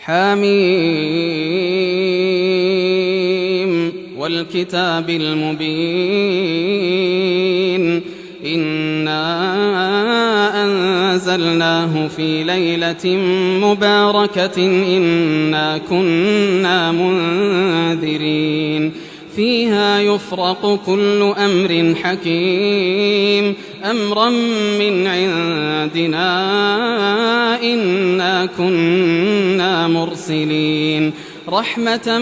حميم والكتاب المبين إنا أنزلناه في ليلة مباركة إنا كنا منذرين فيها يفرق كل أمر حكيم أمرا من عندنا إنا كنا مرسلين رحمة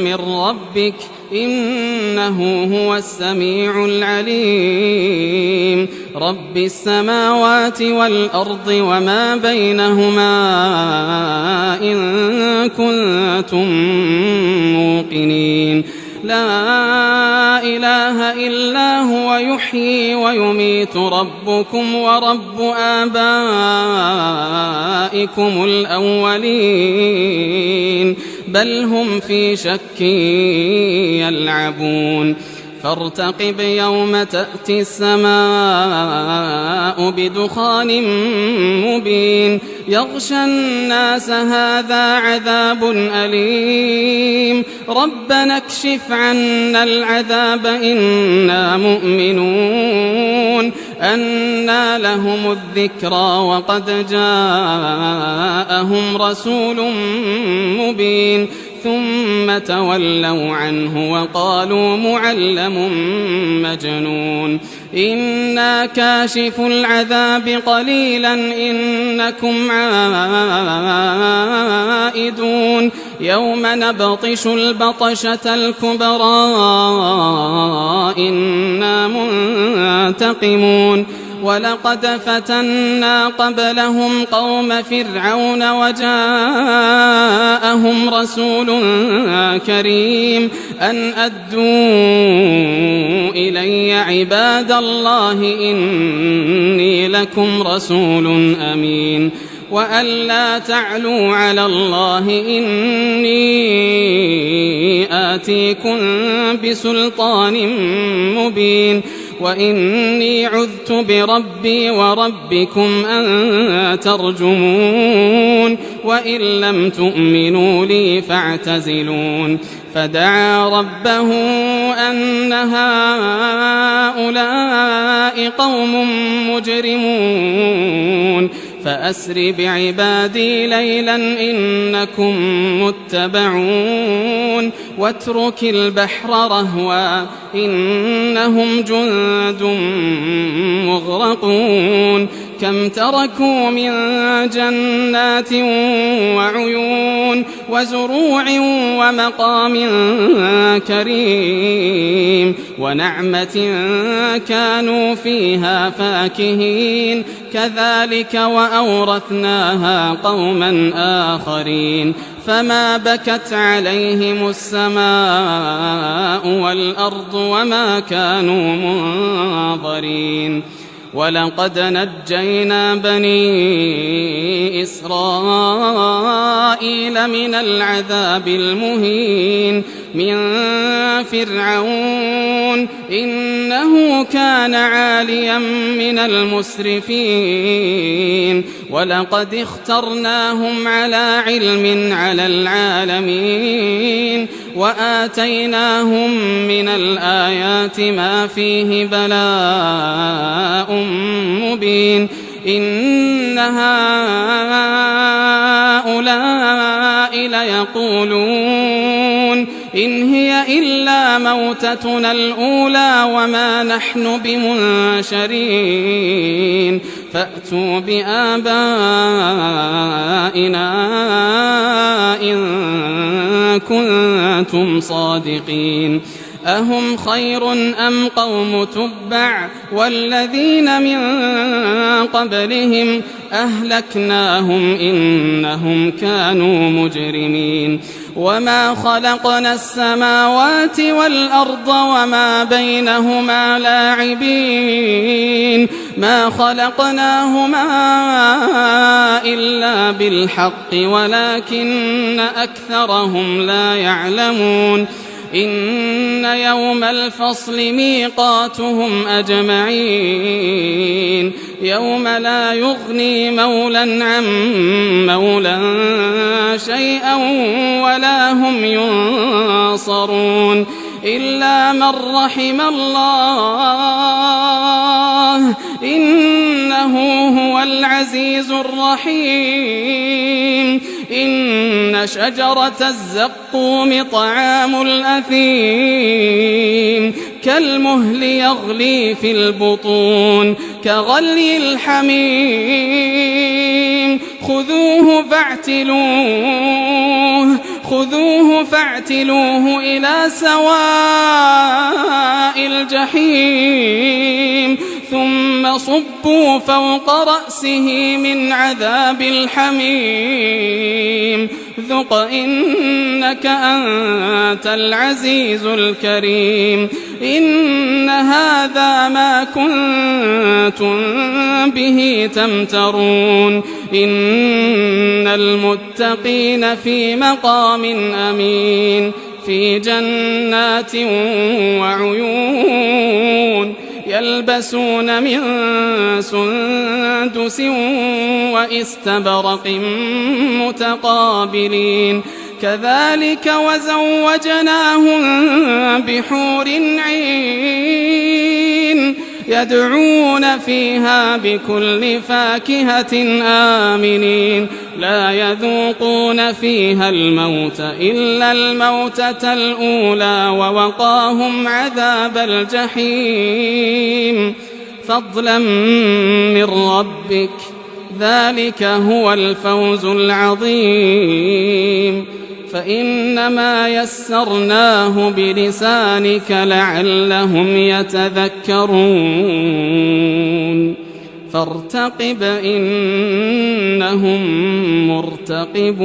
من ربك إنه هو السميع العليم رب السماوات والأرض وما بينهما إن كنتم موقنين لا إله إلا هو يحيي ويميت ربكم ورب آبائكم الأولين بل هم في شك يلعبون فارتقب يوم تأتي السماء بدخان مبين يغشى الناس هذا عذاب أليم ربنا اكشف عنا العذاب إنا مؤمنون أنى لهم الذكرى وقد جاءهم رسول مبين ثم تولوا عنه وقالوا معلم مجنون إنا كاشف العذاب قليلا إنكم عائدون يوم نبطش البطشة الكبرى إنا منتقمون ولقد فتنا قبلهم قوم فرعون وجاءهم رسول كريم أن أدوا إلي عباد الله إني لكم رسول أمين وأن لا تعلوا على الله إني آتيكم بسلطان مبين وإني عذت بربي وربكم أن ترجمون وإن لم تؤمنوا لي فاعتزلون فدعا ربه أن هؤلاء قوم مجرمون فأسر بعبادي ليلا إنكم متبعون واترك البحر رهوا إنهم جند مغرقون كم تركوا من جنات وعيون وزروع ومقام كريم ونعمة كانوا فيها فاكهين كذلك وأورثناها قوما آخرين فما بكت عليهم السماء والأرض وما كانوا منظرين ولقد نجينا بني إسرائيل من العذاب المهين من فرعون إنه كان عاليا من المسرفين ولقد اخترناهم على علم على العالمين وآتيناهم من الآيات ما فيه بلاء مبين إن هؤلاء ليقولون إن هي إلا موتتنا الأولى وما نحن بمنشرين فأتوا بآبائنا إن كنتم صادقين أهم خير أم قوم تبع والذين من قبلهم أهلكناهم إنهم كانوا مجرمين وما خلقنا السماوات والأرض وما بينهما لاعبين ما خلقناهما إلا بالحق ولكن أكثرهم لا يعلمون إن يوم الفصل ميقاتهم أجمعين يوم لا يغني مولى عن مولى شيئا ولا هم ينصرون إلا من رحم الله إنه هو العزيز الرحيم إن شجرة الزقوم طعام الأثيم كالمهل يغلي في البطون كغلي الحميم خذوه فاعتلوه إلى سواء الجحيم ثم صبوا فوق رأسه من عذاب الحميم ذق إنك أنت العزيز الكريم إن هذا ما كنتم به تمترون إن المتقين في مقام أمين في جنات وعيون يلبسون من سندس وإستبرق متقابلين كذلك وزوجناهم بحور عين يدعون فيها بكل فاكهة آمنين لا يذوقون فيها الموت إلا الموتة الأولى ووقاهم عذاب الجحيم فضلا من ربك ذلك هو الفوز العظيم فإنما يسرناه بلسانك لعلهم يتذكرون فارتقب إنهم مرتقبون